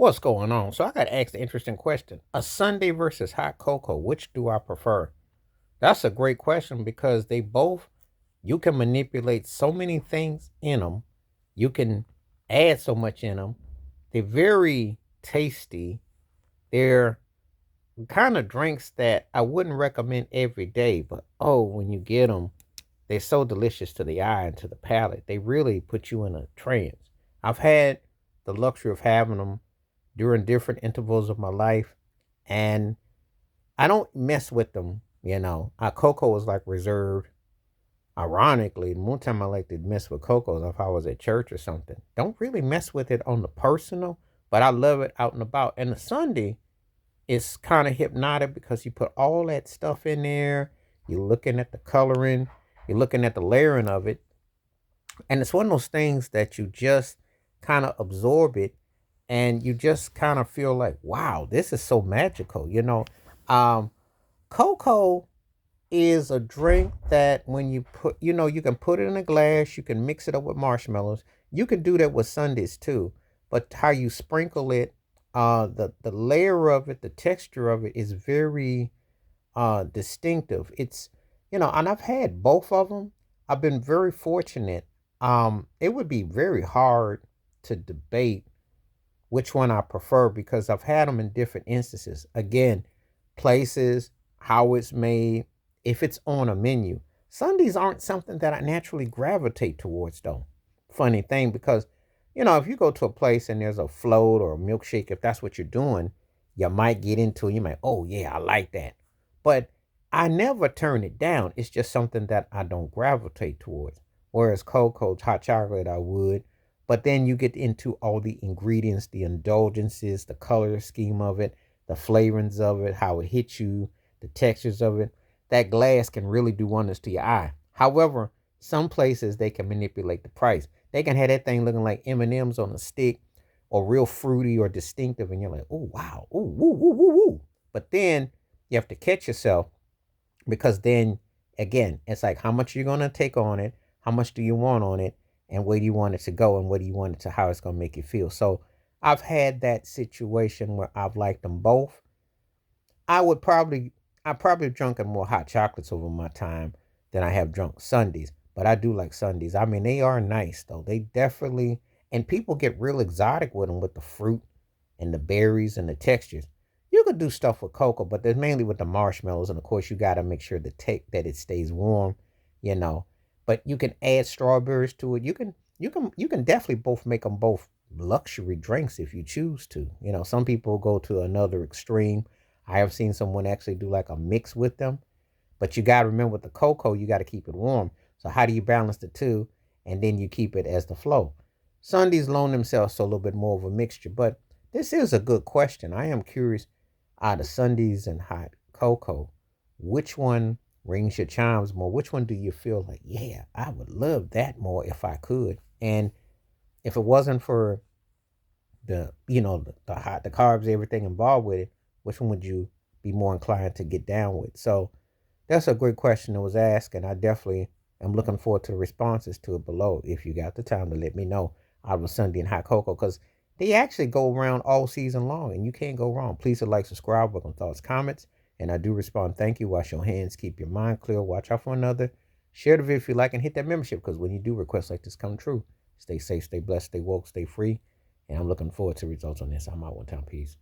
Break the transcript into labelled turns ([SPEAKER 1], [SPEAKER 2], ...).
[SPEAKER 1] What's going on? So I got to ask the interesting question. A Sunday versus hot cocoa, which do I prefer? That's a great question because they both, you can manipulate so many things in them. You can add so much in them. They're very tasty. They're kind of drinks that I wouldn't recommend every day, but oh, when you get them, they're so delicious to the eye and to the palate. They really put you in a trance. I've had the luxury of having them during different intervals of my life, and I don't mess with them. Cocoa is like reserved. Ironically, the one time I like to mess with cocoa is if I was at church or something. Don't really mess with it on the personal, but I love it out and about. And the Sunday is kind of hypnotic because you put all that stuff in there. You're looking at the coloring, you're looking at the layering of it, and it's one of those things that you just kind of absorb it, and you just kind of feel like, wow, this is so magical. um Cocoa is a drink that when you put, you can put it in a glass, you can mix it up with marshmallows. You can do that with sundaes too, but how you sprinkle it, the layer of it, the texture of it is very distinctive. And I've had both of them. I've been very fortunate. It would be very hard to debate which one I prefer because I've had them in different instances. Again, places, how it's made, if it's on a menu. Sundaes aren't something that I naturally gravitate towards, though. Funny thing, because, if you go to a place and there's a float or a milkshake, if that's what you're doing, you might get into it. You might, oh, yeah, I like that. But I never turn it down. It's just something that I don't gravitate towards. Whereas cocoa, hot chocolate, I would. But then you get into all the ingredients, the indulgences, the color scheme of it, the flavorings of it, how it hits you, the textures of it. That glass can really do wonders to your eye. However, some places they can manipulate the price. They can have that thing looking like M&Ms on a stick, or real fruity or distinctive, and you're like, oh wow, ooh, woo, woo, woo, woo. But then you have to catch yourself because then again, it's like how much you're gonna take on it, how much do you want on it, and where do you want it to go, and what do you want it to, how it's gonna make you feel. So I've had that situation where I've liked them both. I would probably I probably drunken more hot chocolates over my time than I have drunk Sundays. But I do like Sundays. I mean, they are nice though. They definitely, and people get real exotic with them with the fruit and the berries and the textures. You could do stuff with cocoa, but there's mainly with the marshmallows, and of course you got to make sure that it stays warm, you know. But you can add strawberries to it. You can definitely both make them both luxury drinks if you choose to. Some people go to another extreme. I have seen someone actually do like a mix with them, but you got to remember with the cocoa, you got to keep it warm. So how do you balance the two? And then you keep it as the flow. Sundays loan themselves to a little bit more of a mixture, but this is a good question. I am curious, out of Sundays and hot cocoa, which one rings your chimes more? Which one do you feel like, yeah, I would love that more if I could? And if it wasn't for the hot, the carbs, everything involved with it, which one would you be more inclined to get down with? So that's a great question that was asked, and I definitely am looking forward to the responses to it below. If you got the time to let me know out of Sunday and hot cocoa, because they actually go around all season long, and you can't go wrong. Please like, subscribe, welcome thoughts, comments, and I do respond. Thank you. Wash your hands, keep your mind clear, watch out for another. Share the video if you like, and hit that membership because when you do, requests like this come true. Stay safe, stay blessed, stay woke, stay free. And I'm looking forward to results on this. I'm out one time. Peace.